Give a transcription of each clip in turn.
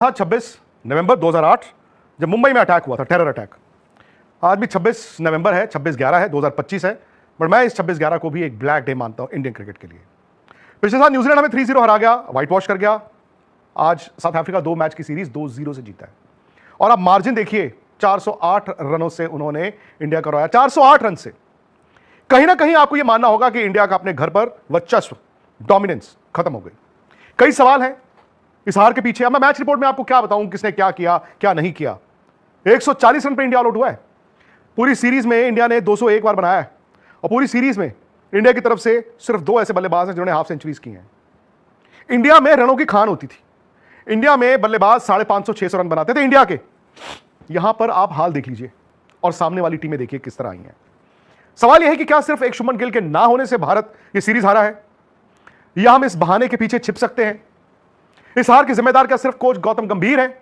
था 26 नवंबर 2008 जब मुंबई में अटैक हुआ था, टेरर अटैक। आज भी 26 नवंबर है, 26/11 है, 2025 है, बट मैं इस 26/11 को भी एक ब्लैक डे मानता हूं इंडियन क्रिकेट के लिए। पिछले साल न्यूजीलैंड हमें 3-0 हरा गया, व्हाइट वॉश कर गया। आज साउथ अफ्रीका 2 मैच की सीरीज 2-0 से जीता है और अब मार्जिन देखिए, 408 रनों से उन्होंने इंडिया को हराया, 408 रन से। कहीं ना कहीं आपको यह मानना होगा कि इंडिया का अपने घर पर वर्चस्व, डोमिनेंस खत्म हो गई। कई सवाल हैं इस हार के पीछे। अब मैं मैच रिपोर्ट में आपको क्या बताऊं किसने क्या किया, क्या नहीं किया। 140 रन पर इंडिया ऑल आउट हुआ है। पूरी सीरीज में इंडिया ने 201 बार बनाया है और पूरी सीरीज में इंडिया की तरफ से सिर्फ 2 ऐसे बल्लेबाज हैं जिन्होंने हाफ सेंचुरीज की हैं। इंडिया में रनों की खान होती थी। इंडिया में बल्लेबाज 550-600 रन बनाते थे इंडिया के। यहां पर आप हाल देख लीजिए और सामने वाली टीमें देखिए किस तरह आई हैं। सवाल यह है कि क्या सिर्फ एक शुभमन गिल के ना होने से भारत ये सीरीज हारा है, या हम इस बहाने के पीछे छिप सकते हैं? इस हार के जिम्मेदार क्या सिर्फ कोच गौतम गंभीर हैं,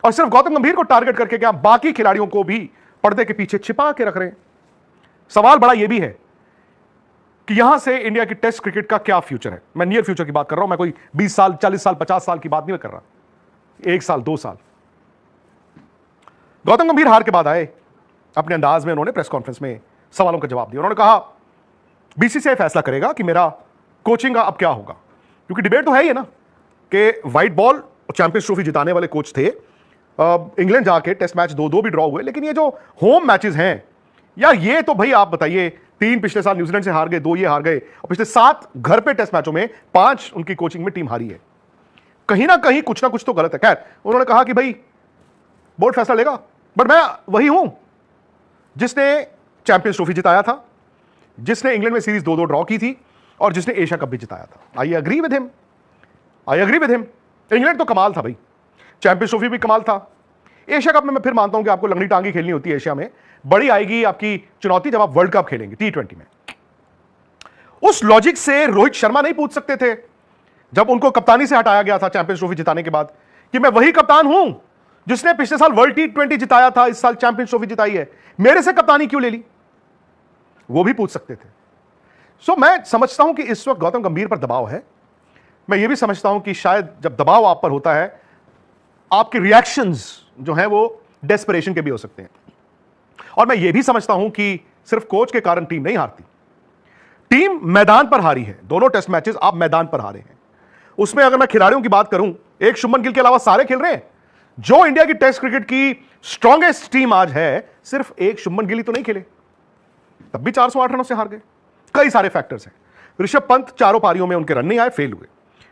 और सिर्फ गौतम गंभीर को टारगेट करके क्या बाकी खिलाड़ियों को भी पर्दे के पीछे छिपा के रख रहे हैं? सवाल बड़ा यह भी है कि यहां से इंडिया की टेस्ट क्रिकेट का क्या फ्यूचर है। मैं नियर फ्यूचर की बात कर रहा हूं, मैं कोई 20 साल, 40 साल, 50 साल की बात नहीं कर रहा, 1 साल, 2 साल। गौतम गंभीर हार के बाद आए, अपने अंदाज में उन्होंने प्रेस कॉन्फ्रेंस में सवालों का जवाब दिया। उन्होंने कहा बीसीसीआई फैसला करेगा कि मेरा कोचिंग का अब क्या होगा, क्योंकि डिबेट तो है ही ना कि व्हाइट बॉल चैंपियंस ट्रॉफी जिताने वाले कोच थे। इंग्लैंड जाके टेस्ट मैच 2-2 भी ड्रॉ हुए, लेकिन ये जो होम मैचेस हैं यार, ये तो भाई आप बताइए, 3 पिछले साल न्यूजीलैंड से हार गए, 2 ये हार गए, और पिछले 7 घर पे टेस्ट मैचों में 5 उनकी कोचिंग में टीम हारी है। कहीं ना कहीं कुछ ना कुछ तो गलत है। खैर, उन्होंने कहा कि भाई बोर्ड फैसला लेगा, बट मैं वही हूं जिसने चैंपियंस ट्रॉफी जिताया था, जिसने इंग्लैंड में सीरीज 2-2 ड्रॉ की थी और जिसने एशिया कप भी जिताया था। I agree with him, I agree with him. England तो कमाल था भाई, चैंपियंस ट्रॉफी भी कमाल था। एशिया कप में मैं फिर मानता हूं कि आपको लंगड़ी टांगी खेलनी होती है एशिया में। बड़ी आएगी आपकी चुनौती जब आप वर्ल्ड कप खेलेंगे T20 में। उस लॉजिक से रोहित शर्मा नहीं पूछ सकते थे जब उनको कप्तानी से हटाया गया था चैंपियंस ट्रॉफी जिताने के बाद कि मैं वही कप्तान हूं जिसने पिछले साल वर्ल्ड T20 जिताया था, इस साल चैंपियंस ट्रॉफी जिताई है, मेरे से कप्तानी क्यों ले ली? वो भी पूछ सकते थे। सो मैं समझता हूं कि इस वक्त गौतम गंभीर पर दबाव है। मैं यह भी समझता हूं कि शायद जब दबाव आप पर होता है, आपके रिएक्शंस जो हैं वो डेस्परेशन के भी हो सकते हैं। और मैं यह भी समझता हूं कि सिर्फ कोच के कारण टीम नहीं हारती, टीम मैदान पर हारी है। दोनों टेस्ट मैचेस आप मैदान पर हारे हैं। उसमें अगर मैं खिलाड़ियों की बात करूं, एक शुभमन गिल के अलावा सारे खेल रहे हैं। जो इंडिया की टेस्ट क्रिकेट की स्ट्रॉन्गेस्ट टीम आज है, सिर्फ एक शुभमन गिल ही तो नहीं खेले, तब भी 408 रनों से हार गए। कई सारे फैक्टर्स हैं। ऋषभ पंत 4 पारियों में उनके रन नहीं आए, फेल हुए।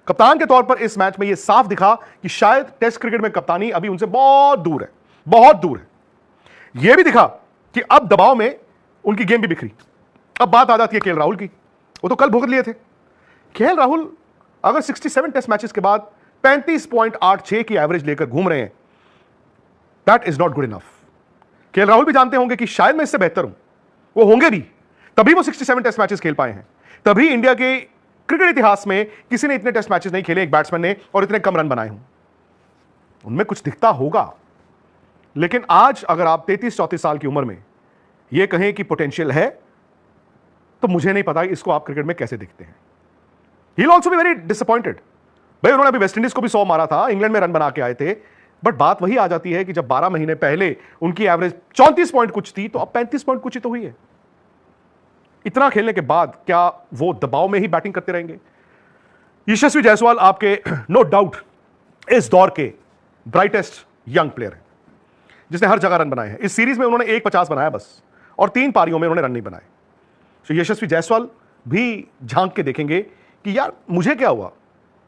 कप्तान के तौर पर इस मैच में यह साफ दिखा कि शायद टेस्ट क्रिकेट में कप्तानी अभी उनसे बहुत दूर है, बहुत दूर है। यह भी दिखा कि अब दबाव में उनकी गेम भी बिखरी। अब बात आ जाती है केएल राहुल की, वो तो कल भुगत लिए थे। केएल राहुल अगर 67 टेस्ट मैचेस के बाद 35.86 की एवरेज लेकर घूम रहे हैं, that is not good enough. KL Rahul भी जानते होंगे कि शायद मैं इससे बेहतर हूं, वो होंगे भी, तभी वो 67 टेस्ट मैचेस खेल पाए हैं। तभी इंडिया के क्रिकेट इतिहास में किसी ने इतने टेस्ट मैचेस नहीं खेले एक बैट्समैन ने, और इतने कम रन बनाए हों। उनमें कुछ दिखता होगा, लेकिन आज अगर आप 33-34 साल की उम्र में यह कहें कि पोटेंशियल है, तो मुझे नहीं पता इसको आप क्रिकेट में कैसे देखते हैं। He will also be very disappointed. भाई उन्होंने अभी वेस्ट इंडीज को भी 100 मारा था, इंग्लैंड में रन बना के आए थे, बट बात वही आ जाती है कि जब 12 महीने पहले उनकी एवरेज 34 पॉइंट कुछ थी, तो अब 35 पॉइंट कुछ ही तो हुई है। इतना खेलने के बाद क्या वो दबाव में ही बैटिंग करते रहेंगे? यशस्वी जायसवाल आपके नो डाउट इस दौर के ब्राइटेस्ट यंग प्लेयर हैं, जिसने हर जगह रन बनाए हैं। इस सीरीज में उन्होंने 150 बनाया बस, और 3 पारियों में उन्होंने रन नहीं बनाए। तो यशस्वी जायसवाल भी झांक के देखेंगे कि यार मुझे क्या हुआ,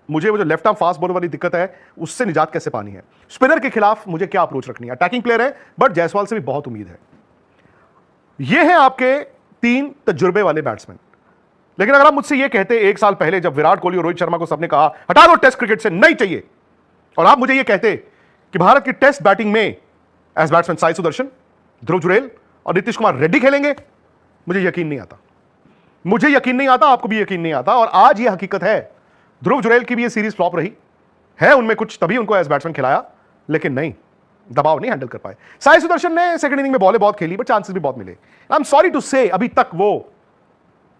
मुझे वो जो लेफ्ट आर्म फास्ट बॉलर वाली दिक्कत है उससे निजात कैसे पानी है, स्पिनर के खिलाफ मुझे क्या अप्रोच रखनी है। अटैकिंग प्लेयर है, बट जायसवाल से भी बहुत उम्मीद है। ये हैं आपके 3 तजुर्बे वाले बैट्समैन। लेकिन अगर आप मुझसे ये कहते 1 साल पहले, जब विराट कोहली और रोहित शर्मा को सबने कहा हटा दो टेस्ट क्रिकेट से, नहीं चाहिए, और आप मुझे ये कहते कि भारत की टेस्ट बैटिंग में एज बैट्समैन साई सुदर्शन, ध्रुव जुरैल और नीतीश कुमार रेड्डी खेलेंगे, मुझे यकीन नहीं आता। मुझे यकीन नहीं आता, आपको भी यकीन नहीं आता। और आज ये हकीकत है, ध्रुव जुरैल की भी ये सीरीज फ्लॉप रही है, उनमें कुछ तभी उनको एज बैट्समैन खिलाया, लेकिन नहीं, दबाव नहीं हैंडल कर पाए। साई सुदर्शन ने सेकंड इनिंग में बॉलें बहुत खेली, बट चांसेस भी बहुत मिले। आई एम सॉरी टू से, अभी तक वो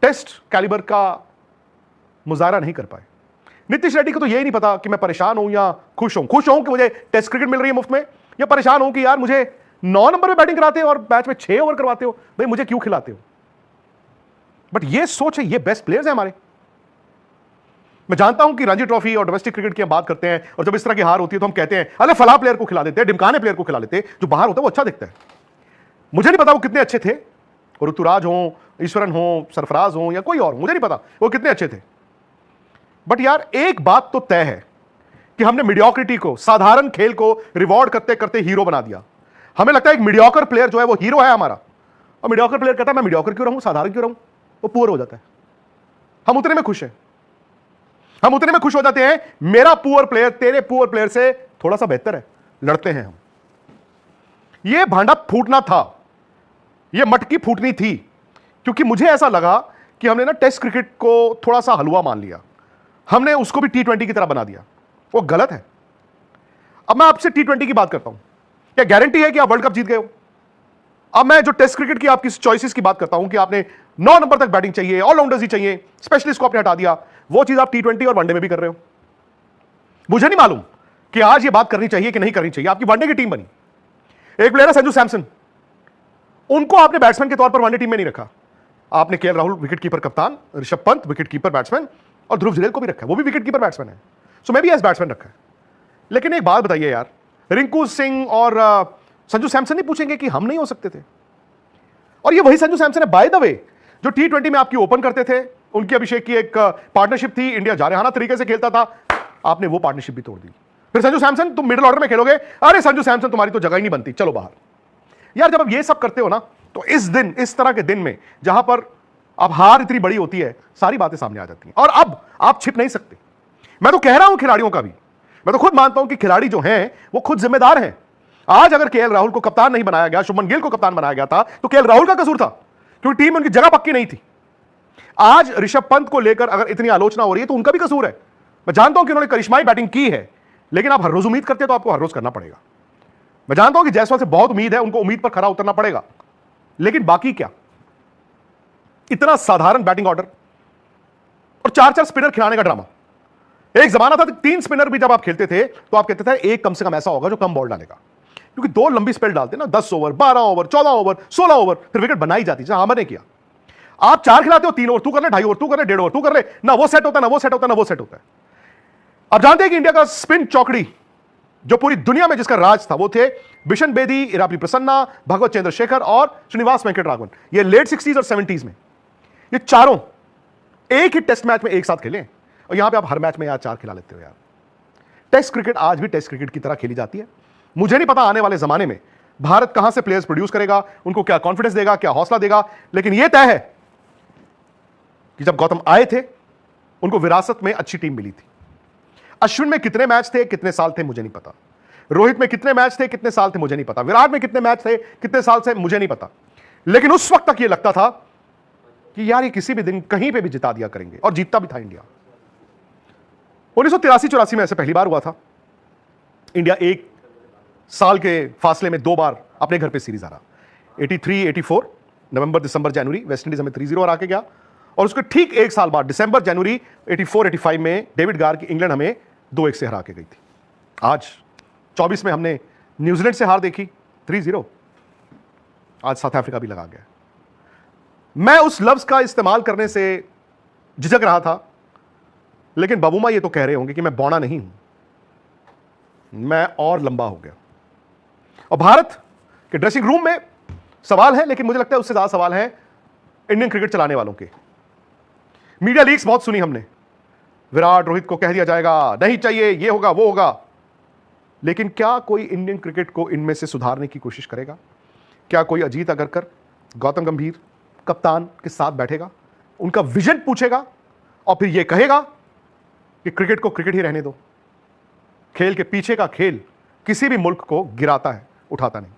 टेस्ट कैलिबर का मुजाहरा नहीं कर पाए। नीतीश रेड्डी को तो यही नहीं पता कि मैं परेशान हूं या खुश हूं कि मुझे टेस्ट क्रिकेट मिल रही है मुफ्त में, या परेशान हूं कि यार मुझे 9 नंबर पे बैटिंग कराते हो और मैच में 6 ओवर करवाते हो, भाई मुझे क्यों खिलाते हो। बट ये सोच है, ये बेस्ट प्लेयर्स हैं हमारे। मैं जानता हूं कि रणजी ट्रॉफी और डोमेस्टिक क्रिकेट की हम बात करते हैं, और जब इस तरह की हार होती है तो हम कहते हैं अरे फला प्लेयर को खिला देते हैं, ढिमकाने प्लेयर को खिला देते हैं, जो बाहर होता है वो अच्छा दिखता है। मुझे नहीं पता वो कितने अच्छे थे, ऋतुराज हो, ईश्वरन हो, सरफराज हो या कोई और, मुझे नहीं पता वो कितने अच्छे थे। बट यार एक बात तो तय है कि हमने मीडियोक्रिटी को, साधारण खेल को रिवॉर्ड करते करते हीरो बना दिया। हमें लगता है एक मीडियोकर प्लेयर जो है वो हीरो है हमारा, और मीडियोकर प्लेयर कहता है मैं मीडियोकर क्यों रहूं, साधारण क्यों रहूं, वो पुअर हो जाता है। हम उतने में खुश हैं, हम उतने में खुश हो जाते हैं मेरा पुअर प्लेयर तेरे पुअर प्लेयर से थोड़ा सा बेहतर है, लड़ते हैं हम। यह भांडा फूटना था, यह मटकी फूटनी थी, क्योंकि मुझे ऐसा लगा कि हमने ना टेस्ट क्रिकेट को थोड़ा सा हलवा मान लिया, हमने उसको भी T20 की तरह बना दिया। वो गलत है। अब मैं आपसे T20 की बात करता हूं, क्या गारंटी है कि आप वर्ल्ड कप जीत गए हो? अब मैं जो टेस्ट क्रिकेट की आपकी चॉइसेस की बात करता हूं कि आपने 9 नंबर तक बैटिंग चाहिए, ऑलराउंडर्स ही चाहिए, स्पेशलिस्ट को आपने हटा दिया, वो चीज आप T20 और वनडे में भी कर रहे हो। मुझे नहीं मालूम कि आज ये बात करनी चाहिए कि नहीं करनी चाहिए। आपकी वनडे की टीम बनी, एक प्लेयर है संजू सैमसन, उनको आपने बैट्समैन के तौर पर वनडे टीम में नहीं रखा। आपने केएल राहुल विकेट कीपर कप्तान, Rishabh Pant wicket keeper batsman, और ध्रुव जरेल को भी रखा है, वो भी विकेट कीपर बैट्समैन है, सो मैं भी एज बैट्समैन रखा है। लेकिन एक बात बताइए यार, रिंकू सिंह और संजू सैमसन नहीं पूछेंगे कि हम नहीं हो सकते थे? और ये वही संजू सैमसन है बाय द वे जो T20 में आपकी ओपन करते थे। उनकी अभिषेक की एक पार्टनरशिप थी, इंडिया जारहाना तरीके से खेलता था, आपने वो पार्टनरशिप भी तोड़ दी। फिर संजू सैमसन तुम मिडिल ऑर्डर में खेलोगे, अरे संजू सैमसन तुम्हारी तो जगह ही नहीं बनती, चलो बाहर। यार जब आप ये सब करते हो ना, तो इस दिन, इस तरह के दिन में जहां पर अब हार इतनी बड़ी होती है, सारी बातें सामने आ जाती हैं, और अब आप छिप नहीं सकते। मैं तो कह रहा हूं खिलाड़ियों का भी, मैं तो खुद मानता हूं कि खिलाड़ी जो हैं वो खुद जिम्मेदार हैं। आज अगर केएल राहुल को कप्तान नहीं बनाया गया, शुभमन गिल को कप्तान बनाया गया था, तो केएल राहुल का कसूर था, क्योंकि टीम में उनकी जगह पक्की नहीं थी। आज ऋषभ पंत को लेकर अगर इतनी आलोचना हो रही है तो उनका भी कसूर है। मैं जानता हूं कि उन्होंने करिश्माई बैटिंग की है, लेकिन आप हर रोज उम्मीद करते हैं तो आपको हर रोज करना पड़ेगा। मैं जानता हूं कि जायसवाल से बहुत उम्मीद है, उनको उम्मीद पर खरा उतरना पड़ेगा, लेकिन बाकी क्या? इतना साधारण बैटिंग ऑर्डर और 4-4 स्पिनर खिलाने का ड्रामा। एक जमाना था 3 स्पिनर भी जब आप खेलते थे तो आप कहते थे एक कम से कम ऐसा होगा जो कम बॉल डालेगा, क्योंकि 2 लंबी स्पेल डालते ना, 10 ओवर, 12 ओवर, 14 ओवर, 16 ओवर, फिर विकेट बनाई जाती, जहां हमने किया। आप 4 खिलाते हो, 3 ओवर तू कर ले, 2.5 ओवर तू कर ले, 1.5 ओवर तू कर ले, ना वो सेट होता, ना वो सेट होता, ना वो सेट होता है। अब जानते हैं कि इंडिया का स्पिन चौकड़ी जो पूरी दुनिया में जिसका राज था, वो थे बिशन बेदी, इरापली प्रसन्ना, भगवत चंद्रशेखर और श्रीनिवास वेंकटराघवन। ये लेट 60s और 70s में ये चारों एक ही टेस्ट मैच में एक साथ खेले, और यहां पे आप हर मैच में यार 4 खिला लेते हो। यार टेस्ट क्रिकेट आज भी टेस्ट क्रिकेट की तरह खेली जाती है। मुझे नहीं पता आने वाले जमाने में भारत कहां से प्लेयर्स प्रोड्यूस करेगा, उनको क्या कॉन्फिडेंस देगा, क्या हौसला देगा, लेकिन यह तय है कि जब गौतम आए थे उनको विरासत में अच्छी टीम मिली थी। अश्विन में कितने मैच थे, कितने साल थे, मुझे नहीं पता। रोहित में कितने मैच थे, कितने साल थे, मुझे नहीं पता। विराट में कितने मैच थे, कितने साल से, मुझे नहीं पता। लेकिन उस वक्त तक यह लगता था कि यार ये किसी भी दिन कहीं पे भी जिता दिया करेंगे, और जीतता भी था इंडिया। 1983-84 में ऐसे पहली बार हुआ था। इंडिया 1 साल के फासले में 2 बार अपने घर पे सीरीज हारा। 83-84 नवंबर, दिसंबर, जनवरी वेस्ट इंडीज हमें 3-0 हरा के गया, और उसके ठीक 1 साल बाद दिसंबर, जनवरी 84-85 में डेविड गार की इंग्लैंड हमें 2-1 से हरा के गई थी। आज 24 में हमने न्यूजीलैंड से हार देखी 3-0, आज साउथ अफ्रीका भी लगा गया। मैं उस लफ्ज का इस्तेमाल करने से झिझक रहा था, लेकिन बाबूमा ये तो कह रहे होंगे कि मैं बौना नहीं हूं, मैं और लंबा हो गया। और भारत के ड्रेसिंग रूम में सवाल है, लेकिन मुझे लगता है उससे ज्यादा सवाल है इंडियन क्रिकेट चलाने वालों के। मीडिया लीक्स बहुत सुनी हमने, विराट, रोहित को कह दिया जाएगा नहीं चाहिए, ये होगा वो होगा, लेकिन क्या कोई इंडियन क्रिकेट को इनमें से सुधारने की कोशिश करेगा? क्या कोई अजीत अगरकर, गौतम गंभीर कप्तान के साथ बैठेगा, उनका विजन पूछेगा, और फिर यह कहेगा कि क्रिकेट को क्रिकेट ही रहने दो? खेल के पीछे का खेल किसी भी मुल्क को गिराता है, उठाता नहीं।